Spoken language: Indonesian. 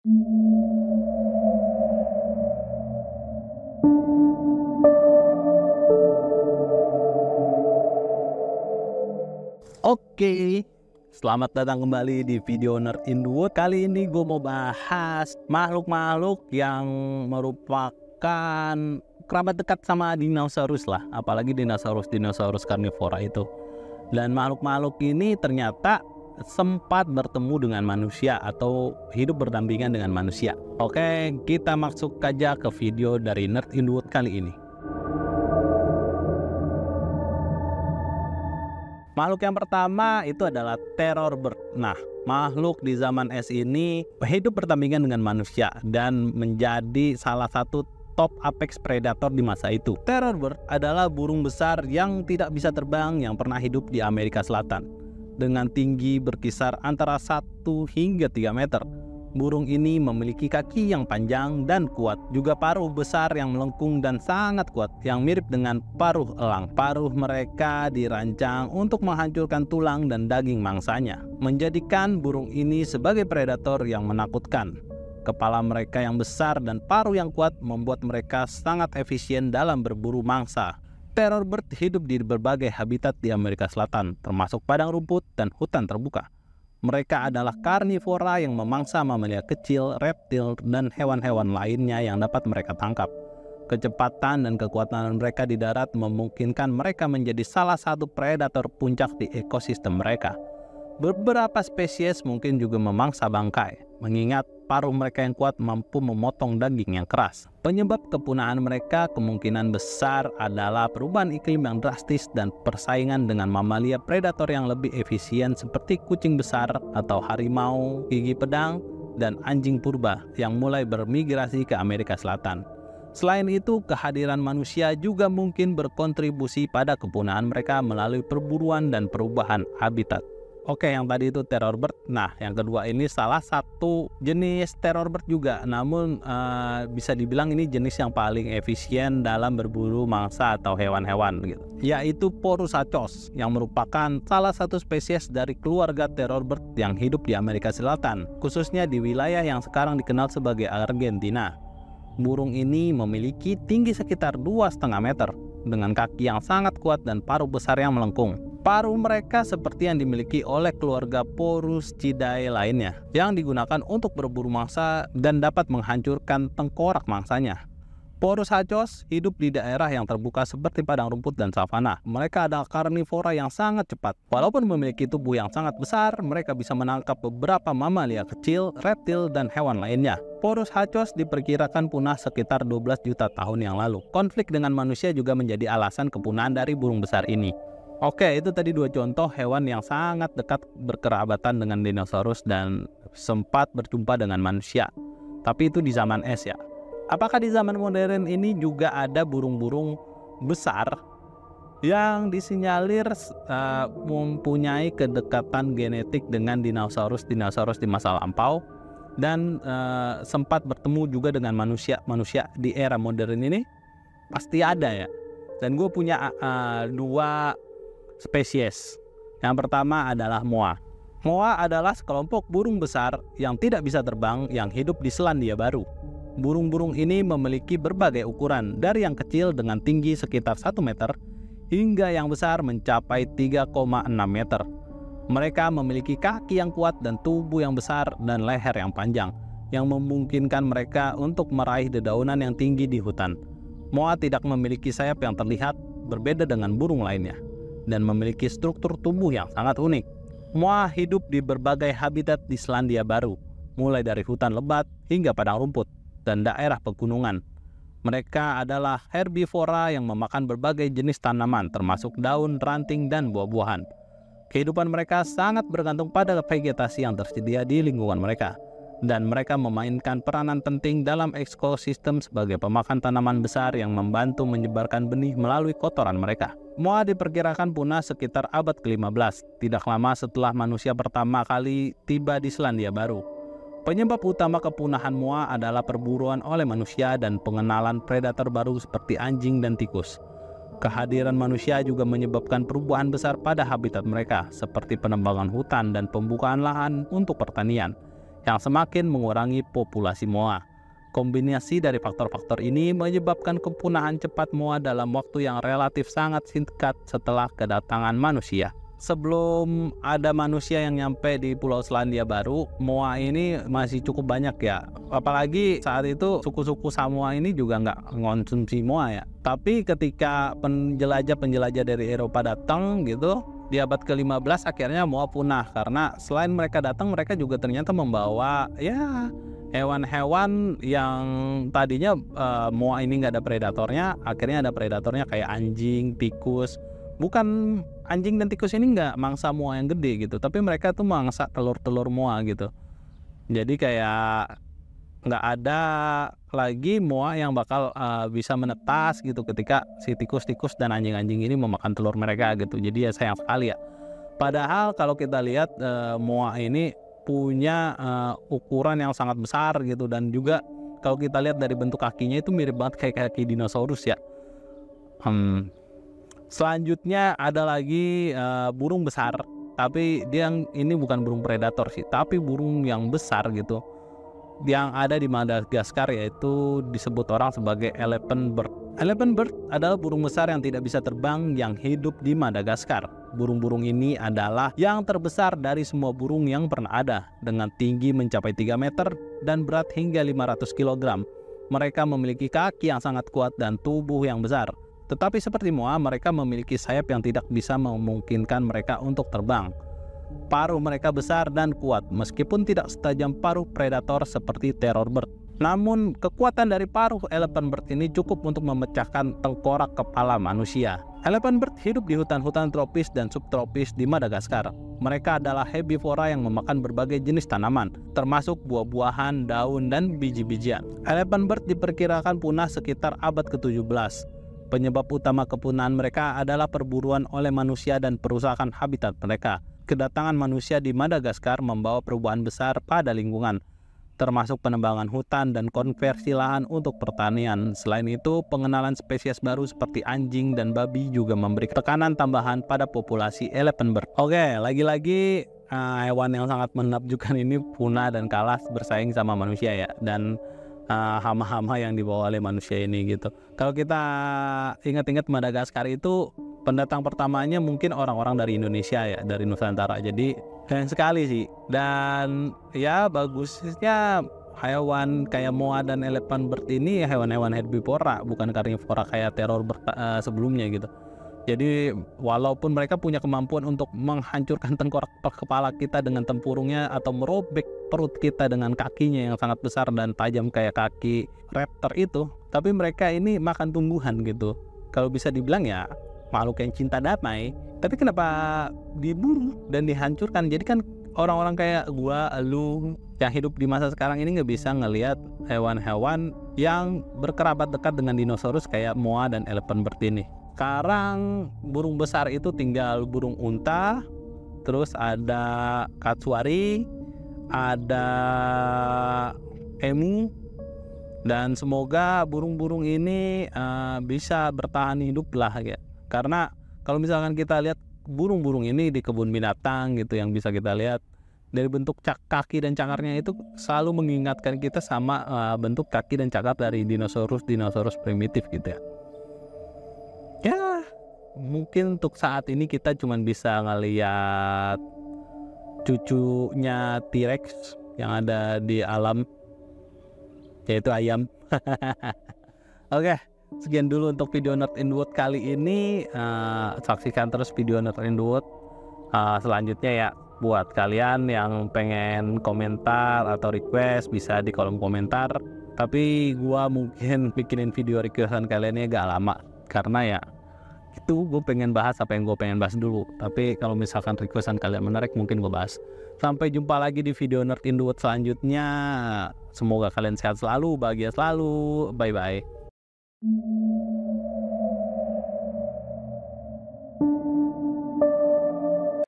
Oke, selamat datang kembali di video Nerd in the Wood. Kali ini gue mau bahas makhluk-makhluk yang merupakan kerabat dekat sama dinosaurus lah. Apalagi dinosaurus karnivora itu. Dan makhluk-makhluk ini ternyata sempat bertemu dengan manusia atau hidup berdampingan dengan manusia. Oke, kita masuk aja ke video dari Nerd in the Wood kali ini. Makhluk yang pertama itu adalah terror bird. Nah, makhluk di zaman es ini hidup berdampingan dengan manusia dan menjadi salah satu top apex predator di masa itu. Terror bird adalah burung besar yang tidak bisa terbang yang pernah hidup di Amerika Selatan. Dengan tinggi berkisar antara 1 hingga 3 meter. Burung ini memiliki kaki yang panjang dan kuat, juga paruh besar yang melengkung dan sangat kuat, yang mirip dengan paruh elang. Paruh mereka dirancang untuk menghancurkan tulang dan daging mangsanya, menjadikan burung ini sebagai predator yang menakutkan. Kepala mereka yang besar dan paruh yang kuat membuat mereka sangat efisien dalam berburu mangsa. Terror bird hidup di berbagai habitat di Amerika Selatan, termasuk padang rumput dan hutan terbuka. Mereka adalah karnivora yang memangsa mamalia kecil, reptil, dan hewan-hewan lainnya yang dapat mereka tangkap. Kecepatan dan kekuatan mereka di darat memungkinkan mereka menjadi salah satu predator puncak di ekosistem mereka. Beberapa spesies mungkin juga memangsa bangkai, mengingat paruh mereka yang kuat mampu memotong daging yang keras. Penyebab kepunahan mereka kemungkinan besar adalah perubahan iklim yang drastis dan persaingan dengan mamalia predator yang lebih efisien seperti kucing besar atau harimau, gigi pedang, dan anjing purba yang mulai bermigrasi ke Amerika Selatan. Selain itu, kehadiran manusia juga mungkin berkontribusi pada kepunahan mereka melalui perburuan dan perubahan habitat. Oke, yang tadi itu terror bird. Nah, yang kedua ini salah satu jenis terror bird juga, namun bisa dibilang ini jenis yang paling efisien dalam berburu mangsa atau hewan-hewan gitu, yaitu Porus hachos, yang merupakan salah satu spesies dari keluarga terror bird yang hidup di Amerika Selatan, khususnya di wilayah yang sekarang dikenal sebagai Argentina. Burung ini memiliki tinggi sekitar 2,5 meter dengan kaki yang sangat kuat dan paruh besar yang melengkung. Paruh mereka seperti yang dimiliki oleh keluarga Poruschidae lainnya yang digunakan untuk berburu mangsa dan dapat menghancurkan tengkorak mangsanya. Porus hachos hidup di daerah yang terbuka seperti padang rumput dan savana. Mereka adalah karnivora yang sangat cepat. Walaupun memiliki tubuh yang sangat besar, mereka bisa menangkap beberapa mamalia kecil, reptil, dan hewan lainnya. Porus hachos diperkirakan punah sekitar 12 juta tahun yang lalu. Konflik dengan manusia juga menjadi alasan kepunahan dari burung besar ini. Oke, itu tadi 2 contoh hewan yang sangat dekat berkerabatan dengan dinosaurus dan sempat berjumpa dengan manusia. Tapi itu di zaman es ya. Apakah di zaman modern ini juga ada burung-burung besar yang disinyalir mempunyai kedekatan genetik dengan dinosaurus di masa lampau dan sempat bertemu juga dengan manusia di era modern ini? Pasti ada ya. Dan gue punya 2 spesies. Yang pertama adalah moa. Moa adalah sekelompok burung besar yang tidak bisa terbang yang hidup di Selandia Baru. Burung-burung ini memiliki berbagai ukuran, dari yang kecil dengan tinggi sekitar 1 meter hingga yang besar mencapai 3,6 meter. Mereka memiliki kaki yang kuat dan tubuh yang besar dan leher yang panjang, yang memungkinkan mereka untuk meraih dedaunan yang tinggi di hutan. Moa tidak memiliki sayap yang terlihat, berbeda dengan burung lainnya, dan memiliki struktur tubuh yang sangat unik. Moa hidup di berbagai habitat di Selandia Baru, mulai dari hutan lebat hingga padang rumput dan daerah pegunungan. Mereka adalah herbivora yang memakan berbagai jenis tanaman, termasuk daun, ranting, dan buah-buahan. Kehidupan mereka sangat bergantung pada vegetasi yang tersedia di lingkungan mereka, dan mereka memainkan peranan penting dalam ekosistem sebagai pemakan tanaman besar yang membantu menyebarkan benih melalui kotoran mereka. Moa diperkirakan punah sekitar abad ke-15, tidak lama setelah manusia pertama kali tiba di Selandia Baru. Penyebab utama kepunahan moa adalah perburuan oleh manusia dan pengenalan predator baru seperti anjing dan tikus. Kehadiran manusia juga menyebabkan perubahan besar pada habitat mereka, seperti penebangan hutan dan pembukaan lahan untuk pertanian, yang semakin mengurangi populasi moa. Kombinasi dari faktor-faktor ini menyebabkan kepunahan cepat moa dalam waktu yang relatif sangat singkat setelah kedatangan manusia. Sebelum ada manusia yang nyampe di Pulau Selandia Baru, moa ini masih cukup banyak ya. Apalagi saat itu suku-suku Samoa ini juga nggak mengonsumsi moa ya. Tapi ketika penjelajah-penjelajah dari Eropa datang gitu, di abad ke-15 akhirnya moa punah. Karena selain mereka datang, mereka juga ternyata membawa ya hewan-hewan yang tadinya moa ini nggak ada predatornya, akhirnya ada predatornya kayak anjing, tikus. Bukan anjing dan tikus ini nggak mangsa moa yang gede gitu, tapi mereka tuh mangsa telur-telur moa gitu. Jadi kayak nggak ada lagi moa yang bakal bisa menetas gitu ketika si tikus-tikus dan anjing-anjing ini memakan telur mereka gitu. Jadi ya sayang sekali ya. Padahal kalau kita lihat moa ini punya ukuran yang sangat besar gitu, dan juga kalau kita lihat dari bentuk kakinya itu mirip banget kayak kaki dinosaurus ya. Selanjutnya ada lagi burung besar, tapi dia ini bukan burung predator sih, tapi burung yang besar gitu yang ada di Madagaskar, yaitu disebut orang sebagai elephant bird. Elephant bird adalah burung besar yang tidak bisa terbang yang hidup di Madagaskar. Burung-burung ini adalah yang terbesar dari semua burung yang pernah ada, dengan tinggi mencapai 3 meter dan berat hingga 500 kg. Mereka memiliki kaki yang sangat kuat dan tubuh yang besar. Tetapi seperti moa, mereka memiliki sayap yang tidak bisa memungkinkan mereka untuk terbang. Paruh mereka besar dan kuat, meskipun tidak setajam paruh predator seperti terror bird. Namun, kekuatan dari paruh elephant bird ini cukup untuk memecahkan tengkorak kepala manusia. Elephant bird hidup di hutan-hutan tropis dan subtropis di Madagaskar. Mereka adalah herbivora yang memakan berbagai jenis tanaman, termasuk buah-buahan, daun, dan biji-bijian. Elephant bird diperkirakan punah sekitar abad ke-17. Penyebab utama kepunahan mereka adalah perburuan oleh manusia dan perusakan habitat mereka. Kedatangan manusia di Madagaskar membawa perubahan besar pada lingkungan, termasuk penebangan hutan dan konversi lahan untuk pertanian. Selain itu, pengenalan spesies baru seperti anjing dan babi juga memberi tekanan tambahan pada populasi elephant bird. Oke, lagi-lagi hewan yang sangat menakjubkan ini punah dan kalah bersaing sama manusia ya, dan hama-hama yang dibawa oleh manusia ini gitu. Kalau kita ingat-ingat, Madagaskar itu pendatang pertamanya mungkin orang-orang dari Indonesia ya, dari Nusantara. Jadi sayang sekali sih. Dan ya bagusnya hewan kayak moa dan elephant bird ini hewan-hewan herbivora, bukan karnivora kayak terror bird sebelumnya gitu. Jadi walaupun mereka punya kemampuan untuk menghancurkan tengkorak kepala kita dengan tempurungnya, atau merobek perut kita dengan kakinya yang sangat besar dan tajam kayak kaki raptor itu, tapi mereka ini makan tumbuhan gitu. Kalau bisa dibilang ya makhluk yang cinta damai. Tapi kenapa diburu dan dihancurkan? Jadi kan orang-orang kayak gua, lu yang hidup di masa sekarang ini nggak bisa ngelihat hewan-hewan yang berkerabat dekat dengan dinosaurus kayak moa dan elephant bird ini. Sekarang burung besar itu tinggal burung unta, terus ada katsuari, ada emu, dan semoga burung-burung ini bisa bertahan hidup lah ya. Karena kalau misalkan kita lihat burung-burung ini di kebun binatang gitu, yang bisa kita lihat dari bentuk kaki dan cakarnya itu selalu mengingatkan kita sama bentuk kaki dan cakar dari dinosaurus primitif gitu ya. Ya, mungkin untuk saat ini kita cuma bisa ngeliat cucunya T-Rex yang ada di alam, yaitu ayam. Oke, sekian dulu untuk video Nerd in the Wood kali ini. Saksikan terus video Nerd in the Wood selanjutnya ya. Buat kalian yang pengen komentar atau request, bisa di kolom komentar. Tapi gua mungkin bikinin video requestan kaliannya agak lama, karena ya itu gue pengen bahas apa yang gue pengen bahas dulu. Tapi kalau misalkan requestan kalian menarik, mungkin gue bahas. Sampai jumpa lagi di video Nerd in the Wood selanjutnya. Semoga kalian sehat selalu, bahagia selalu. Bye bye.